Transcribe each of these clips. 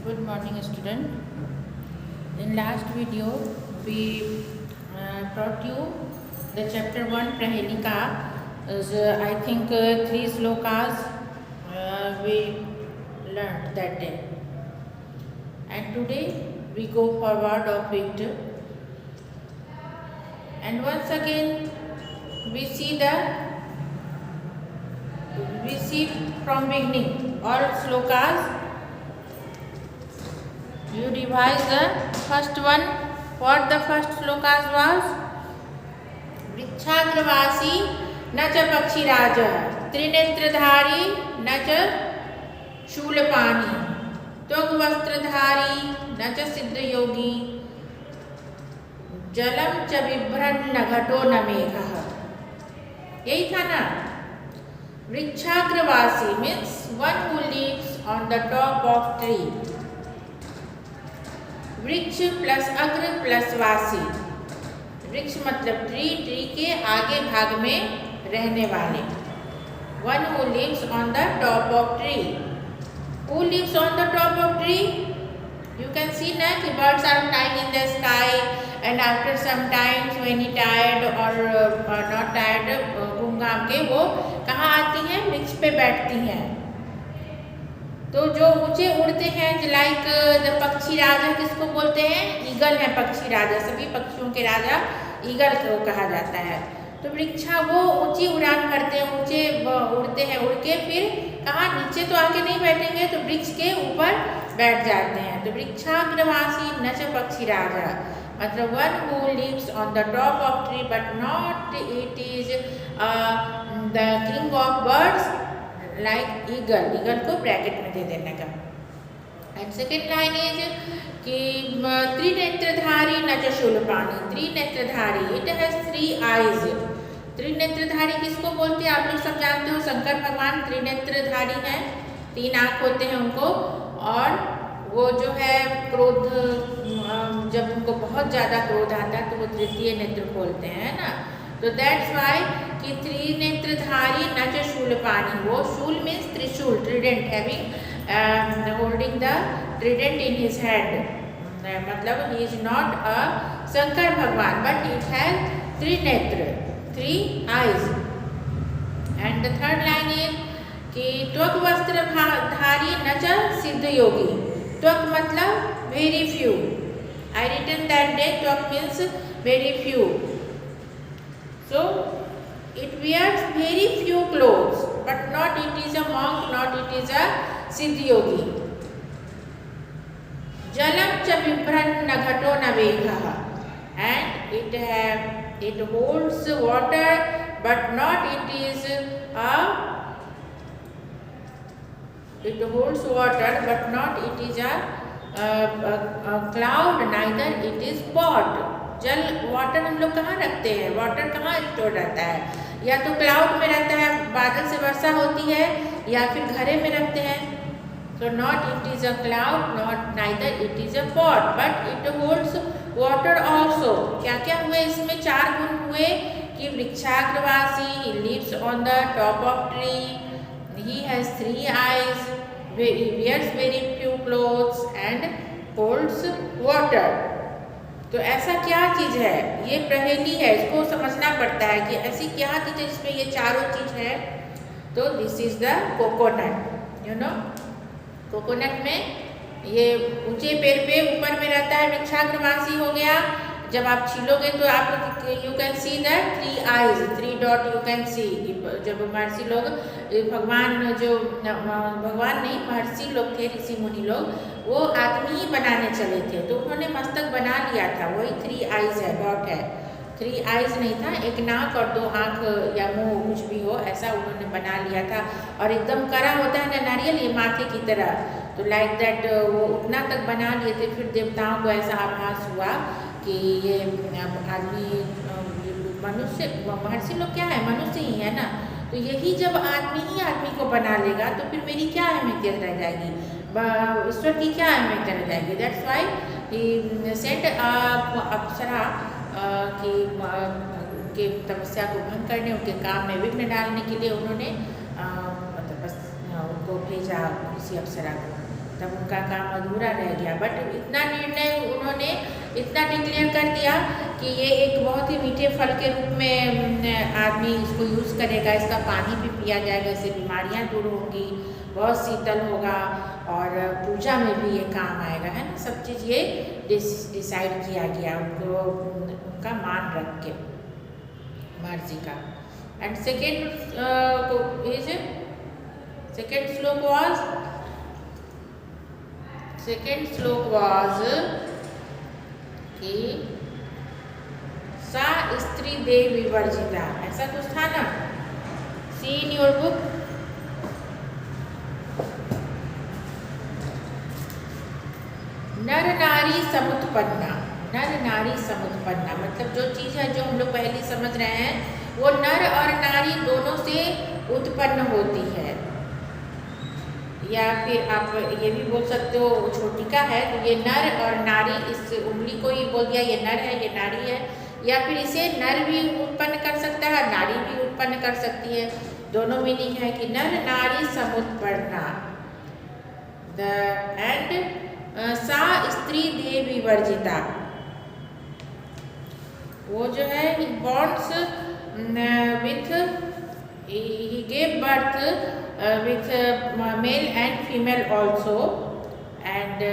Good morning, student. In last video, we taught you the chapter 1 Prahelika. I think 3 slokas we learned that day. And today we go forward of it. And once again we see from beginning all slokas. You revise the first one. What the first slokas was? वृक्षाग्रवासी न च पक्षीराजः त्रिनेत्रधारी न च शूलपाणी त्वग्वस्त्रधारी न च सिद्धयोगी जलम च बिभ्रन्न घटो न मेघः। यही था ना। वृक्षाग्रवासी means one who lives on the top of tree. वृक्ष प्लस अग्र प्लस वासी। वृक्ष मतलब ट्री, ट्री के आगे भाग में रहने वाले। One who lives on the top of tree. Who lives on the top of tree? You can see ना कि birds are flying in the sky and after some times when he tired और not tired घूम घाम के वो कहाँ आती हैं? वृक्ष पे बैठती हैं। तो जो ऊंचे उड़ते हैं लाइक द पक्षी राजा किसको बोलते हैं? ईगल है पक्षी राजा। सभी पक्षियों के राजा ईगल को कहा जाता है। तो वृक्षा वो ऊंची उड़ान करते हैं, ऊंचे उड़ते हैं। उड़ के फिर कहाँ? नीचे तो आके नहीं बैठेंगे, तो वृक्ष के ऊपर बैठ जाते हैं। तो वृक्षाग्रवासी न च पक्षी राजा मतलब one who lives on the top of tree but not it is the king of birds like eagle. Eagle को ब्रैकेट में दे देने का। एंड सेकेंड लाइन इज कि त्रिनेत्रधारी न च शूलपाणी। त्रिनेत्रधारी इट हैज 3 आईज। त्रिनेत्रधारी किसको बोलते हैं? आप लोग सब जानते हो, शंकर भगवान त्रिनेत्रधारी हैं। 3 आँख होते हैं उनको। और वो जो है क्रोध, जब उनको बहुत ज़्यादा क्रोध आता है तो वो तृतीय नेत्र खोलते हैं, है ना। तो दैट्स वाई कि त्रिनेत्रधारी न च शूलपाणी। वो शूल मीन्स त्रिशूल, trident, having holding the trident in his hand. मतलब he is not a Shankar Bhagwan but it has 3 नेत्र, 3 eyes. And the third line is कि त्वग्वस्त्रधारी न च सिद्धयोगी। त्वक मतलब very few. I written that day त्वक means very few. So it wears very few clothes, but not it is a monk, not it is a siddhi-yogi. Jalam cha bibhranna ghato na megha, and it holds water, but not it is a. It holds water, but not it is a cloud. Neither it is pot. जल, water हम लोग कहाँ रखते हैं? Water कहाँ store रहता है? या तो क्लाउड में रहता है, बादल से वर्षा होती है, या फिर घरे में रखते हैं। तो not it is a cloud, not neither it is a pot, but it holds water also. क्या क्या हुए इसमें? 4 गुण हुए कि वृक्षाग्रवासी, he lives on the top of tree, he has 3 eyes, he wears very few clothes and holds water। तो ऐसा क्या चीज़ है? ये पहेली है, इसको समझना पड़ता है कि ऐसी क्या चीज़ है जिसमें ये चारों चीज़ है। तो this is the coconut. You know, coconut में ये ऊंचे पेड़ पे ऊपर में रहता है, वृक्षाग्रवासी हो गया। जब आप छीलोगे तो आप you can see the 3 eyes, 3 dot U can सी। जब महर्षि लोग, भगवान जो भगवान नहीं, महर्षि लोग थे, ऋषि मुनि लोग, वो आदमी ही बनाने चले थे, तो उन्होंने मस्तक बना लिया था। वही 3 आईज है, डॉट है। 3 आईज नहीं था, एक नाक और 2 आँख या मुंह, कुछ भी हो, ऐसा उन्होंने बना लिया था। और एकदम कड़ा होता है ना नारियल, ये माथे की तरह। तो लाइक दैट वो उतना तक बना लिए थे। फिर देवताओं को ऐसा आभास हुआ कि ये आदमी, मनुष्य, महर्षि लोग क्या है? मनुष्य ही है ना। तो यही जब आदमी ही आदमी को बना लेगा तो फिर मेरी क्या अहमियत रह जाएगी? ईश्वर की क्या अहमियत रह जाएगी? दैट्स वाई ही सेंट अप्सरा की तपस्या को भंग करने, उनके काम में विघ्न डालने के लिए उन्होंने मतलब उनको भेजा, किसी अप्सरा को। तब उनका काम अधूरा रह गया। बट इतना निर्णय उन्होंने इतना डिक्लेयर कर दिया कि ये एक बहुत ही मीठे फल के रूप में आदमी इसको यूज़ करेगा, इसका पानी भी पिया जाएगा, इससे बीमारियां दूर होंगी, बहुत शीतल होगा और पूजा में भी ये काम आएगा, है ना। सब चीज़ ये डिसाइड किया गया उनको उनका मान रख के, महर्षि का। एंड सेकेंड श्लोक वाज कि सा स्त्री देव विवर्जिता, ऐसा कुछ था ना, सी इन योर बुक। नर नारी समुत्पन्ना, नर नारी समुत्पन्ना मतलब जो चीज़ है जो हम लोग पहले समझ रहे हैं वो नर और नारी दोनों से उत्पन्न होती है। या फिर आप ये भी बोल सकते हो छोटिका है तो ये नर और नारी, इस उंगली को ही बोल दिया ये नर है ये नारी है, या फिर इसे नर भी उत्पन्न कर सकता है नारी भी उत्पन्न कर सकती है, दोनों मीनिंग है कि नर नारी समुत्पन्ना। एंड सा स्त्री देव विवर्जिता, वो जो है he bonds with, he gave birth with male and female also, and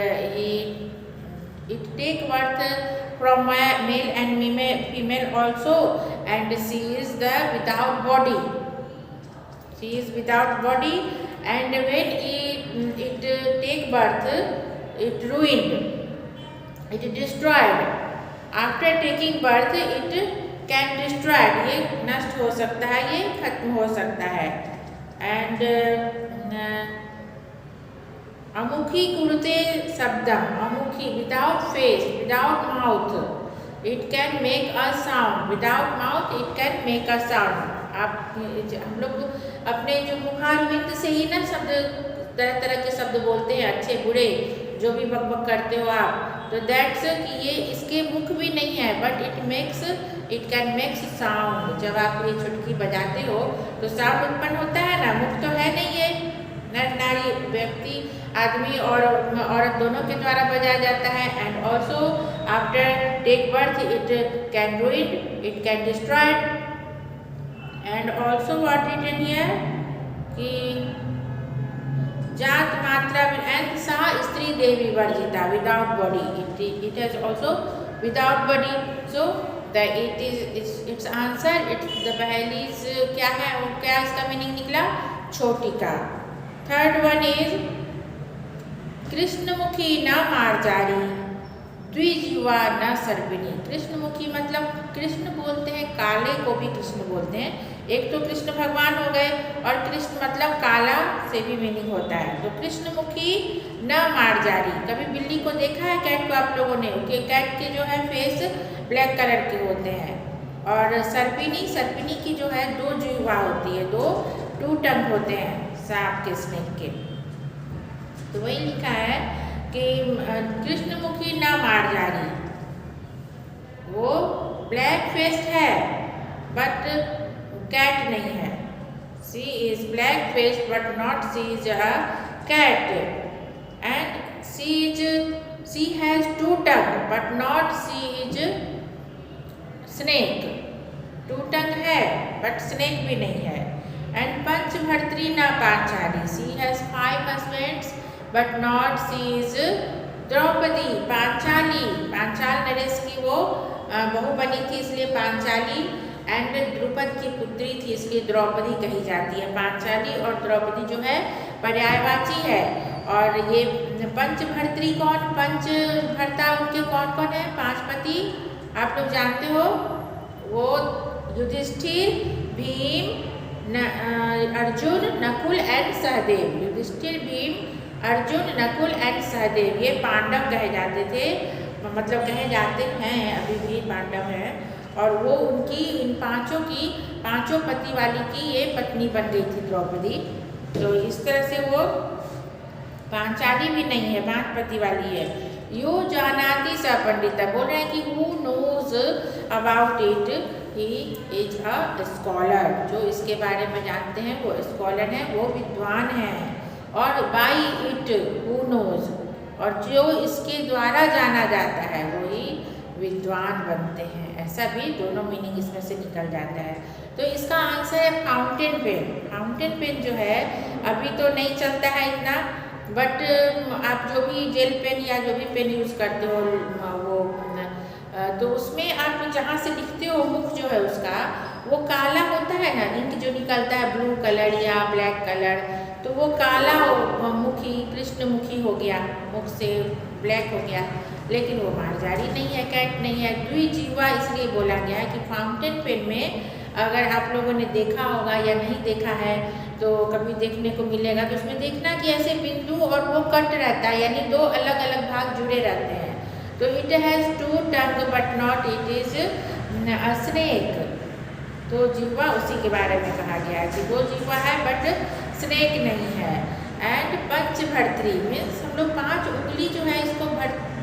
it take birth from male and female also, and she is the without body, she is without body, and when it take birth it ruined, it destroyed, after taking birth it can destroyed, ये नष्ट हो सकता है, ये खत्म हो सकता है। एंड अमुखी कुरुते शब्दम, अमुखी without face without mouth, it can make a sound, without mouth it can make a sound. आप हम लोग अपने जो मुखारविंद से ही ना शब्द, तरह तरह के शब्द बोलते हैं, अच्छे बुरे जो भी बक बक करते हो आप, तो दैट्स कि ये इसके मुख भी नहीं है but it can makes sound. जब आप ये चुटकी बजाते हो तो साउंड उत्पन्न होता है ना, मुख तो है नहीं, ये नर नारी व्यक्ति आदमी और औरत दोनों के द्वारा बजाया जाता है। And also after take birth it can ruin, it can destroyed, and also what written here कि जात मात्रा एंड सा स्त्री देवी वर्जिता without body, it has also without body. So the it is its answer, it's the पहली क्या है, क्या इसका मीनिंग निकला, छोटिका। थर्ड वन इज कृष्णमुखी न मार्जारी द्विजीवा न सर्पिणी। कृष्णमुखी मतलब कृष्ण बोलते हैं, काले को भी कृष्ण बोलते हैं, एक तो कृष्ण भगवान हो गए और कृष्ण मतलब काला से भी मीनिंग होता है। तो कृष्णमुखी न मार्जारी, कभी बिल्ली को देखा है कैट को आप लोगों ने, कि कैट के जो है फेस ब्लैक कलर के होते हैं। और सर्पिनी, सर्पिनी की जो है दो जीवा होती है, टू टंग होते हैं सांप के, स्नेक के। तो वही लिखा है कि कृष्णमुखी न मार्जारी, वो ब्लैक फेस्ड है बट कैट नहीं है। She is black faced but not she is a cat, and she has two tongue but not she is snake. Two tongue है बट स्नेक भी नहीं है। एंड पंचभर्त्री न Panchali, she has 5 husbands but not she is Draupadi. Panchali, Panchal नरेश की वो बहू बनी थी इसलिए पांचाली, एंड द्रुपद की पुत्री थी इसलिए द्रौपदी कही जाती है। पांचाली और द्रौपदी जो है पर्यायवाची है। और ये पंचभर्त्री कौन, पंचभर्ता उनके कौन कौन है, 5 पति आप लोग जानते हो, वो युधिष्ठिर, भीम, अर्जुन, नकुल एंड सहदेव। युधिष्ठिर, भीम, अर्जुन, नकुल एंड सहदेव, ये पांडव कहे जाते थे, मतलब कहे जाते हैं, अभी भी पांडव हैं। और वो उनकी इन पांचों पति वाली की ये पत्नी बन गई थी द्रौपदी। तो इस तरह से वो पांचाली भी नहीं है, 5 पति वाली है। यो जानाति स पंडिता, बोल रहे हैं कि who knows about it he is a scholar. जो इसके बारे में जानते हैं वो स्कॉलर हैं, वो विद्वान हैं। और बाई इट हु नोज, और जो इसके द्वारा जाना जाता है वही विद्वान बनते हैं। ऐसा भी दोनों मीनिंग इसमें से निकल जाता है। तो इसका आंसर है फाउंटेन पेन। फाउंटेन पेन जो है अभी तो नहीं चलता है इतना, बट आप जो भी जेल पेन या जो भी पेन यूज़ करते हो वो तो उसमें आप जहाँ से लिखते हो मुख जो है उसका वो काला होता है ना, इंक जो निकलता है ब्लू कलर या ब्लैक कलर, तो वो काला मुखी कृष्णमुखी हो गया, मुख से ब्लैक हो गया, लेकिन वो मार्जारी नहीं है, कैट नहीं है, द्विजीवा इसलिए बोला गया है कि फाउंटेन पेन में अगर आप लोगों ने देखा होगा या नहीं देखा है तो कभी देखने को मिलेगा, तो उसमें देखना कि ऐसे बिंदु और वो कट रहता है, यानी दो अलग अलग भाग जुड़े रहते हैं। तो it has two tongue but not it is a snake. तो जिह्वा उसी के बारे में कहा गया है कि वो जिह्वा है बट स्नेक नहीं है। एंड पंचभर्तरी मीन्स हम लोग 5 उंगली जो है इसको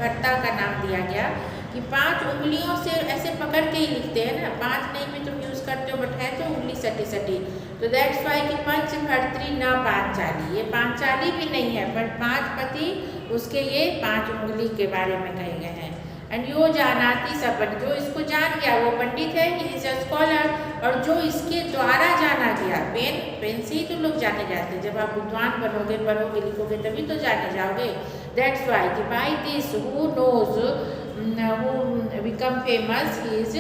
भर्ता का नाम दिया गया कि 5 उंगलियों से ऐसे पकड़ के ही लिखते हैं ना, 5 नहीं भी तुम यूज़ करते हो बट है तो उंगली सटी सटी, तो दैट्स वाई कि पंचभर्तरी न पांचाली, ये पांचाली भी नहीं है बट 5 पति उसके ये 5 उंगली के बारे में कहे गए हैं। एंड यो जानाती सा पंडित, जो इसको जान गया वो पंडित है, ही इज अ स्कॉलर, और जो इसके द्वारा जाना गया, पेन से ही तो लोग जाने जाते हैं, जब आप विद्वान बनोगे पढ़ोगे लिखोगे तभी तो जाने जाओगे। दैट्स वाई कि by this who knows who become famous he is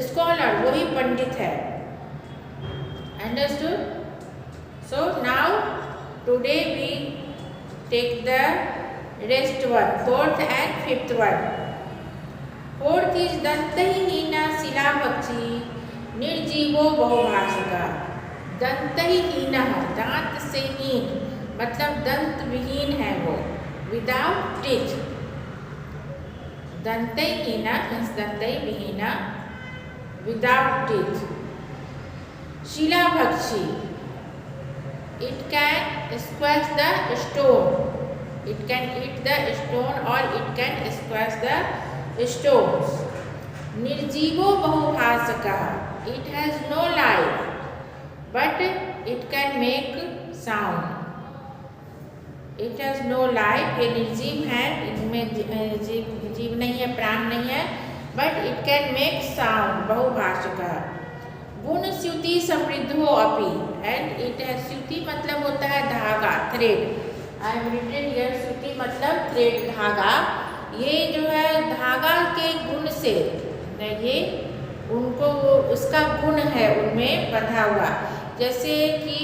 scholar, वही पंडित है। Understood? So now today we take the rest one, 4th and 5th one. 4th is दंतहीन शिलाभक्षी निर्जीवो बहुभाषिका। दंतहीन, दांत से हीन मतलब दंत विहीन है वो, विदाउट टीथ। दंतहीन मीन्स दंतई विहीन, विदाउट टीथ। शिलाभक्षी, it can squash the stone, it can eat the stone or it can squash the stones. निर्जीवो बहुभाषिका, it has no life but it can make sound. It has no life, ये निर्जीव है, इनमें जीव नहीं है, प्राण नहीं है, but it can make sound, बहुभाषिका। गुण स्युति समृद्धो अपि, एंड इट है, स्युति मतलब होता है धागा, thread. I am written here, स्युति मतलब थ्रेड, धागा। ये जो है धागा के गुण से, ये उनको उसका गुण है उनमें बंधा हुआ। जैसे कि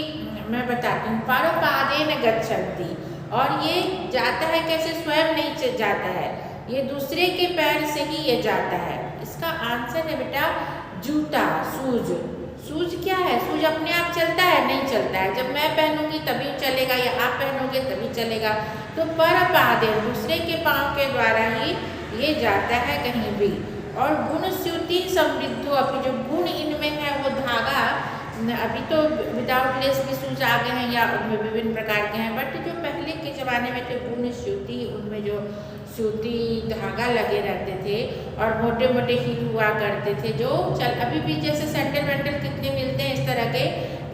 मैं बताती हूँ, परोपादेन गच्छन्ति, और ये जाता है कैसे, स्वयं नहीं जाता है, ये दूसरे के पैर से ही ये जाता है। इसका आंसर है बेटा जूता, शूज। शूज क्या है, शूज अपने आप चलता है, नहीं चलता है, जब मैं पहनूंगी तभी चलेगा या आप पहनोगे तभी चलेगा। तो परपादेन, दूसरे के पाँव के द्वारा ही ये जाता है कहीं भी। और गुण स्युति समृद्धो अपि, जो गुण इनमें है वो धागा, अभी तो विदाउट लेस भी शूज आ गए हैं या विभिन्न प्रकार के हैं, बट जो पहले के ज़माने में थे गुण स्युति, उनमें जो सूती धागा लगे रहते थे और मोटे मोटे हील हुआ करते थे, जो अभी भी जैसे सैंडल वैंडल कितने मिलते हैं इस तरह के,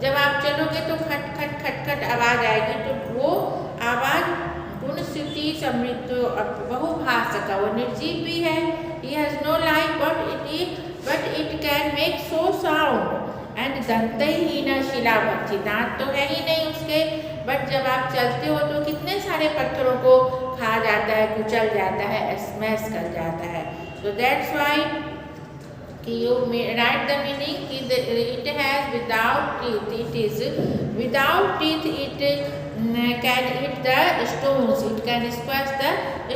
जब आप चलोगे तो खट खट खट खट आवाज़ आएगी, तो वो आवाज़ गुण स्युति समृद्ध बहुभाषिका, वो निर्जीव भी है, he has no life but it can make so sound. And दंतहीन शिलाभक्षी, दांत तो है ही नहीं उसके, बट जब आप चलते हो तो कितने सारे पत्थरों को खा जाता है, कुचल जाता है, स्मैश कर जाता है। तो दैट्स वाई कि यू राइट द मीनिंग कि it has without teeth, it is without teeth, it can eat the stones, it can squash the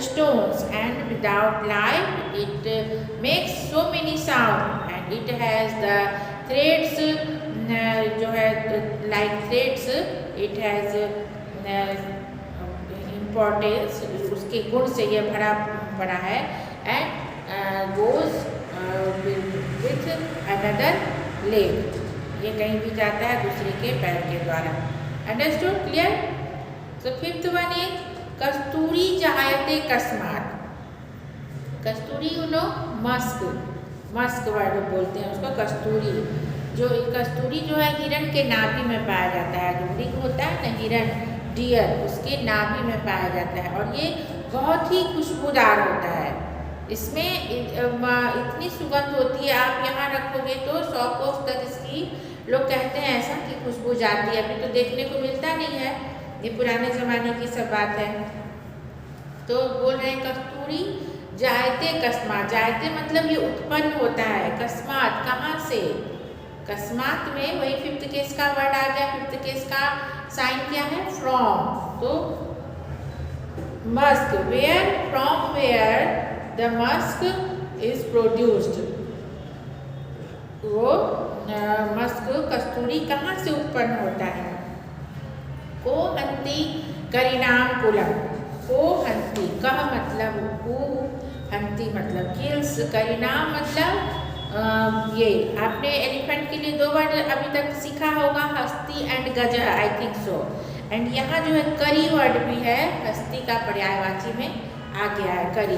stones, and without life it makes so many sound, and it has the threads, जो है like threads, it has importance, उसके गुण से यह भरा पड़ा है। And goes with another leg, ये कहीं भी जाता है दूसरे के पैर के द्वारा। Understood, clear? So 5th one is कस्तूरी जायते कस्मात। कस्तूरी you know, musk, musk word बोलते हैं उसको, कस्तूरी। जो कस्तूरी जो है हिरण के नाभि में पाया जाता है, जो मृग होता है ना हिरण, डियर, उसके नाभि में पाया जाता है और ये बहुत ही खुशबूदार होता है। इसमें इतनी सुगंध होती है, आप यहाँ रखोगे तो 100 कोस तक इसकी लोग कहते हैं ऐसा कि खुशबू जाती है। अभी तो देखने को मिलता नहीं है, ये पुराने ज़माने की सब बात है। तो बोल रहे हैं कस्तूरी जायते कस्मात, जायते मतलब ये उत्पन्न होता है, कस्मात कहाँ से, कस्मात में वही फिफ्थ केस का वर्ड आ गया। फिफ्थ केस का साइन क्या है, फ्रॉम। तो musk, where, from where the musk is produced, वो मस्क कस्तूरी कहाँ से उत्पन्न होता है। को हंती करिनाम कुलम, को हंती, कह मतलब कु, हंती मतलब किल्स, करिनाम मतलब ये आपने एलिफेंट के लिए 2 वर्ड अभी तक सीखा होगा, हस्ती एंड गजा, आई थिंक सो। एंड यहाँ जो है करी वर्ड भी है, हस्ती का पर्यायवाची में आ गया है, करी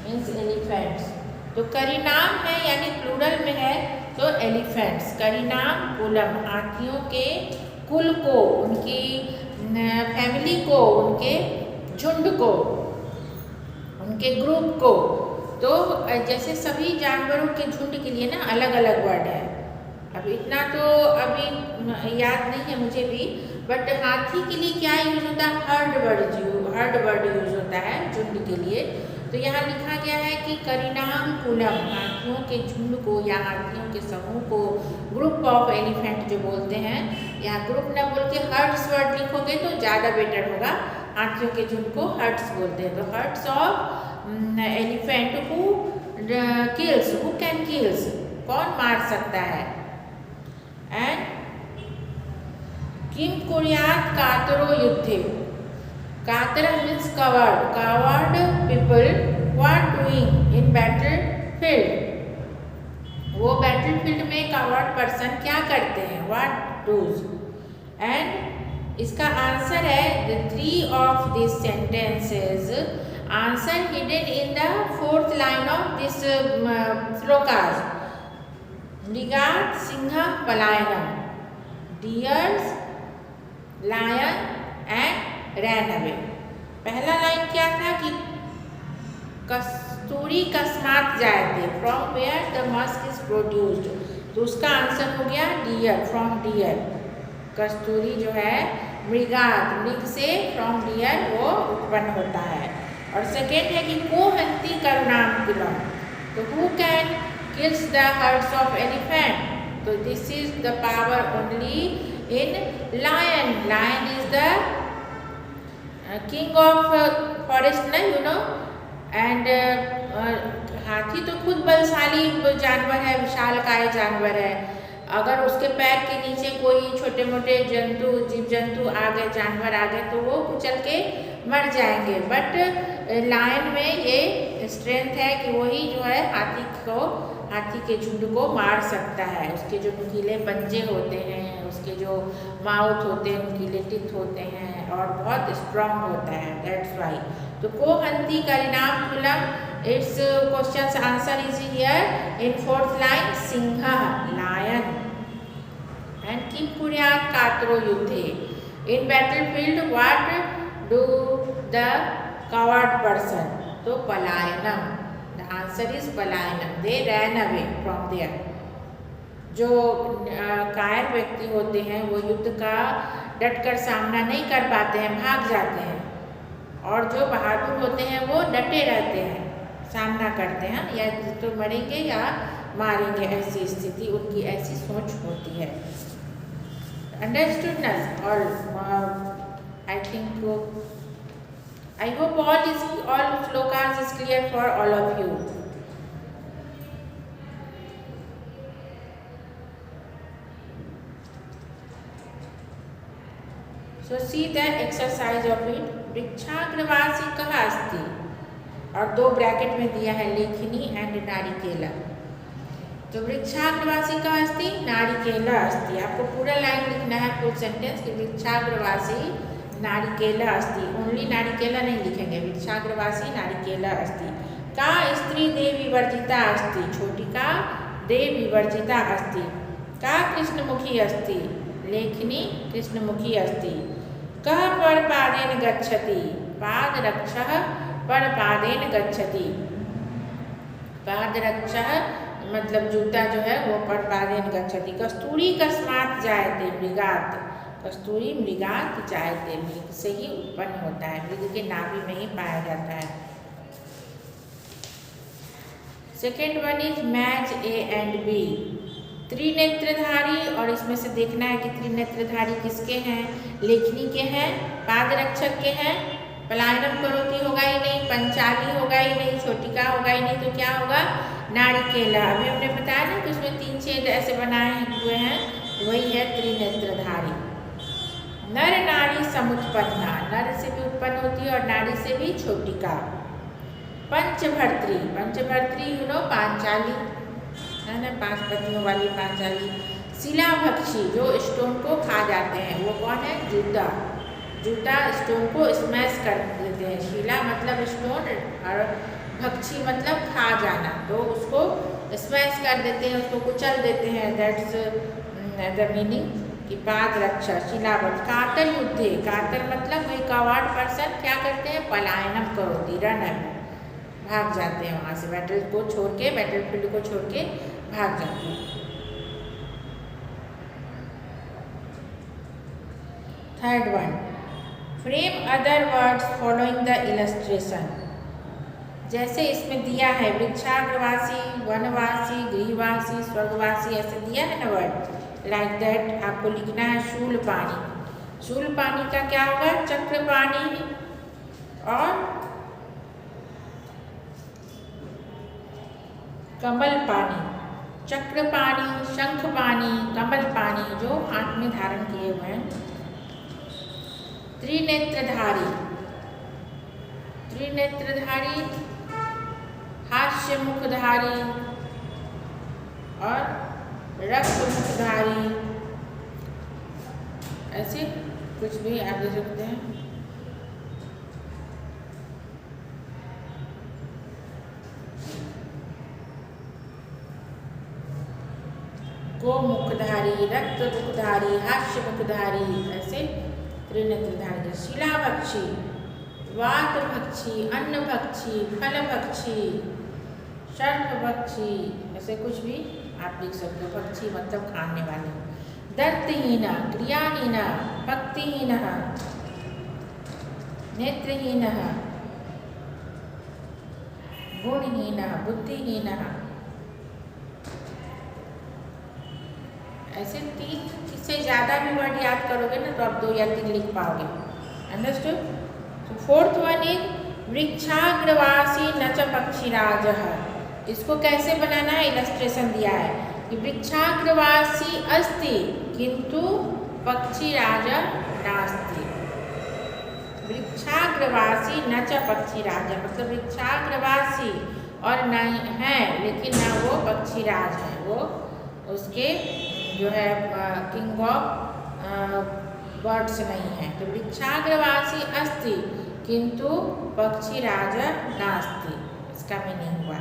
मीन्स एलिफेंट्स। तो करिनाम है यानी प्लूरल में है, तो एलिफेंट्स, करिनाम कुलम, हाथियों के कुल को, उनकी फैमिली को, उनके झुंड को, उनके ग्रुप को। तो जैसे सभी जानवरों के झुंड के लिए ना अलग अलग वर्ड है। अब इतना तो अभी याद नहीं है मुझे भी, बट हाथी के लिए क्या यूज होता है, हर्ड वर्ड यूज होता है झुंड के लिए। तो यहाँ लिखा गया है कि करिनाम कुलम, हाथियों के झुंड को या हाथियों के समूह को, ग्रुप ऑफ एलिफेंट जो बोलते हैं, यहाँ ग्रुप ना बोल के हर्ड्स वर्ड लिखोगे तो ज़्यादा बेटर होगा। हाथियों के झुंड को हर्ड्स बोलते हैं। तो hertz of elephant who kills, who can kills, कौन मार सकता है। एंड किम कुर्यात कातरो युद्धे, कातर means coward, coward people what doing in battle field, वो बैटल फील्ड में कवर्ड पर्सन क्या करते हैं, व्हाट डूज। एंड इसका आंसर है the 3 of this sentences, answer hidden in the 4th line of this श्लोकास। मृगात सिंह पलायनम, deers lion and ran away. पहला लाइन क्या था कि कस्तूरी कस्मात जायते, from where the musk is produced, तो उसका आंसर हो गया डियर, फ्रॉम डियर। कस्तूरी जो है मृगात, मृग से, फ्रॉम डियर वो उत्पन्न होता है। और सेकेंड है कि को हंती करुणाम कुलम, तो who can kills the herds of elephant, तो this is the power only in lion. Lion is the king of forest ना, यू नो। एंड हाथी तो खुद बलशाली जानवर है, विशालकाय जानवर है। अगर उसके पैर के नीचे कोई छोटे मोटे जंतु, जीव जंतु आ गए, जानवर आ गए, तो वो कुचल के मर जाएंगे। बट लायन में ये स्ट्रेंथ है कि वही जो है हाथी के झुंड को मार सकता है। उसके जो नुकीले पंजे होते हैं, उसके जो माउथ होते हैं, नुकीले टीथ होते हैं और बहुत स्ट्रांग होता है, दैट्स वाई। तो को हंती करिनाम कुलम, it's question answer is here in 4th line, सिंह, लायन। एंड किम कुर्यात कातरो युद्धे, in battle field what do the coward person, तो पलायनम, द आंसर इज पलायनम, they ran away from there. जो कायर व्यक्ति होते हैं वो युद्ध का डटकर सामना नहीं कर पाते हैं, भाग जाते हैं। और जो बहादुर होते हैं वो डटे रहते हैं, सामना करते हैं, या तो मरेंगे या मारेंगे, ऐसी स्थिति उनकी, ऐसी सोच होती है। अंडरस्टूड ना all? I think, I hope all shlokas is clear for all of you. So see the exercise of it. वृक्षाग्रवासी कः अस्ति, और 2 ब्रैकेट में दिया है लेखनी एंड नारिकेला। तो वृक्षाग्रवासी कः अस्ति, नारिकेला अस्ति। आपको पूरा लाइन लिखना है, फुल सेंटेंस, कि वृक्षाग्रवासी नारिकेला अस्ति। ओनली नारिकेला नहीं लिखेंगे, वृक्षाग्रवासी नारिकेला अस्ति। का स्त्री दे विवर्जिता अस्ति, छोटी का दे विवर्जिता अस्ति। का कृष्णमुखी अस्ति, लेखनी कृष्णमुखी अस्ति। कः परपादेन गच्छति, पादरक्षः परपादेन गच्छति। पादरक्षः मतलब जूता जो है वो परपादेन गच्छति। कस्तूरी कस्मात् जायते, मृगात्। कस्तूरी मृगात् जायते, मृग से ही उत्पन्न होता है, मृग के नाभि में ही पाया जाता है। Second one is match A and B. त्रिनेत्रधारी, और इसमें से देखना है कि त्रिनेत्रधारी किसके हैं, लेखनी के हैं, पादरक्षक के हैं, पलायनम करोति होगा ही नहीं, पंचाली होगा ही नहीं, छोटिका होगा ही नहीं, तो क्या होगा, नारिकेला। अभी हमने बताया ना कि उसमें 3 छेद ऐसे बनाए हुए हैं, वही है त्रिनेत्रधारी। नर नारी समुत्पन्ना, नर से भी उत्पन्न होती है और नारी से भी छोटिका। पंचभर्त्री, पंचभर्त्री यू नो पांचाली है ना, 5 पत्तियों वाली पांचाली। शिलाभक्षी, जो स्टोन को खा जाते हैं, वो कौन है, जूता। जूता स्टोन को स्मैश कर देते हैं। शिला मतलब स्टोन और भक्षी मतलब खा जाना, तो उसको स्मैश कर देते हैं, उसको कुचल देते हैं। दैट्स द मीनिंग कि पादरक्षा, शिलावत। कातर युद्धे, कातर मतलब वही कवर्ड पर्सन क्या करते हैं, पलायनम करोति, रन भाग जाते हैं वहाँ से, बैटल को छोड़ के, बैटलफील्ड को छोड़ के भाग जाते हैं। Third one, frame other words following the illustration. जैसे इसमें दिया है वृक्षाग्रवासी, वनवासी, गृहवासी, स्वर्गवासी, ऐसे दिया है ना वर्ड, लाइक दैट आपको लिखना है। शूलपाणी, शूलपाणी का क्या होगा, चक्रपाणी और कमल पानी। चक्रपाणी, शंखपाणी, कमल पानी, जो हाथ में धारण किए हुए हैं। त्रिनेत्रधारी, त्रिनेत्रधारी, हास्य मुखधारी और रक्त मुखधारी, ऐसे कुछ भी आप दे सकते हैं। गोमुखधारी, रक्त मुखधारी, हास्य मुखधारी, ऐसे त्रिनेत्रधारी। शिलाभक्षी, वातभक्षी, अन्नभक्षी, फलभक्षी, सर्पभक्षी, ऐसे कुछ भी आप लिख सकते हो। भक्षी मतलब खाने वाले। दंतहीन, क्रियाहीन, भक्तिहीन, नेत्रहीन, गुणहीन, बुद्धिहीन, ऐसे 3 से ज़्यादा भी वर्ड याद करोगे ना तो आप 2 या 3 लिख पाओगे। अंडरस्टूड। तो फोर्थ वन इज वृक्षाग्रवासी न च पक्षीराजः। इसको कैसे बनाना है, इलस्ट्रेशन दिया है कि वृक्षाग्रवासी अस्ति किंतु पक्षीराजः नास्ति। वृक्षाग्रवासी न च पक्षीराजः मतलब वृक्षाग्रवासी और न है लेकिन ना वो पक्षीराज है, वो उसके जो है किंग ऑफ बर्ड्स नहीं है। तो वृक्षाग्रवासी अस्ति किंतु पक्षीराज नास्ति, इसका मीनिंग हुआ।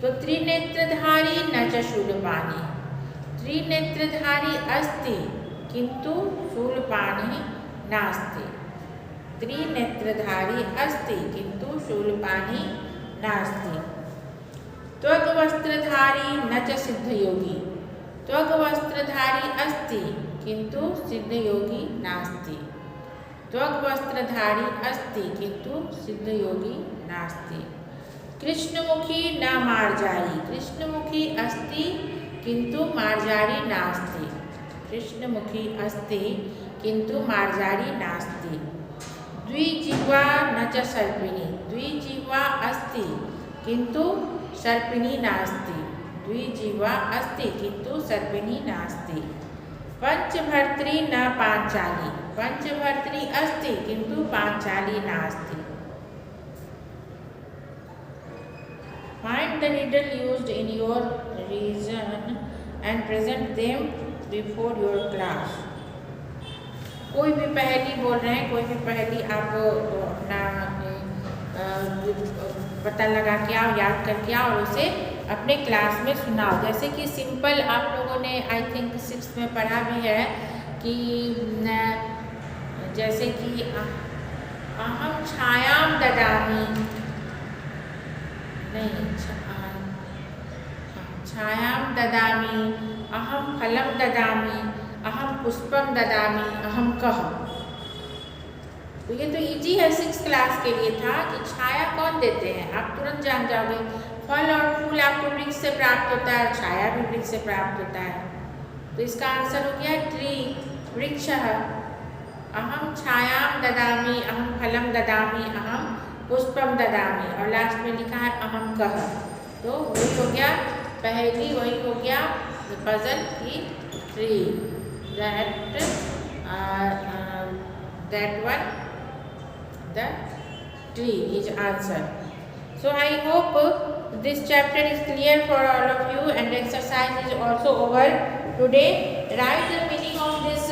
तो त्रिनेत्रधारी न च शूलपाणी, त्रिनेत्रधारी अस्ति किंतु शूलपाणी नास्ति। त्रिनेत्रधारी अस्ति किंतु शूलपाणी नास्ति। त्वग्वस्त्रधारी न च सिद्धयोगी, त्वग्वस्त्रधारी अस्ति किंतु सिद्धयोगी नास्ति। त्वग्वस्त्रधारी अस्ति किंतु सिद्धयोगी नास्ति। कृष्णमुखी न मार्जारी, कृष्णमुखी अस्ति किंतु मार्जारी नास्ति। कृष्णमुखी अस्ति किंतु मार्जारी नास्ति। द्विजिह्वा न च सर्पिणी, द्विजिह्वा अस्ति किंतु सर्पिणी नास्ति। द्विजिह्वा अस्ति किंतु सर्पिणी नास्ति। पंचभर्त्री न पांचाली, पंचभर्त्री अस्ति किंतु पांचाली नास्ति। Find the riddle used in your region and present them before your class. कोई भी पहेली बोल रहे हैं, कोई भी पहेली आप अपना पता लगा के आओ, याद करके आओ और उसे अपने क्लास में सुनाओ। जैसे कि सिंपल आप लोगों ने आई थिंक 6th में पढ़ा भी है कि जैसे कि अहम छायां ददामि, नहीं छायां ददामि, अहम फलं ददामि, अहम पुष्पम ददामि, अहम कः। तो ये तो इजी है 6th क्लास के लिए था कि छाया कौन देते हैं, आप तुरंत जान जाओगे। फल और फूल आपको वृक्ष से प्राप्त होता है, छाया भी वृक्ष से प्राप्त होता है। तो इसका आंसर हो गया ट्री, वृक्ष। अहम छायां ददामि, अहम फलम ददामि, अहम पुष्पम ददामि, और लास्ट में लिखा है अहम कः। तो वही हो गया पहली, वही हो गया पजल की tree, that one the tree is answer. So I hope this chapter is clear for all of you, and exercise is also over today. Write the meaning of this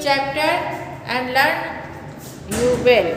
chapter and learn you well.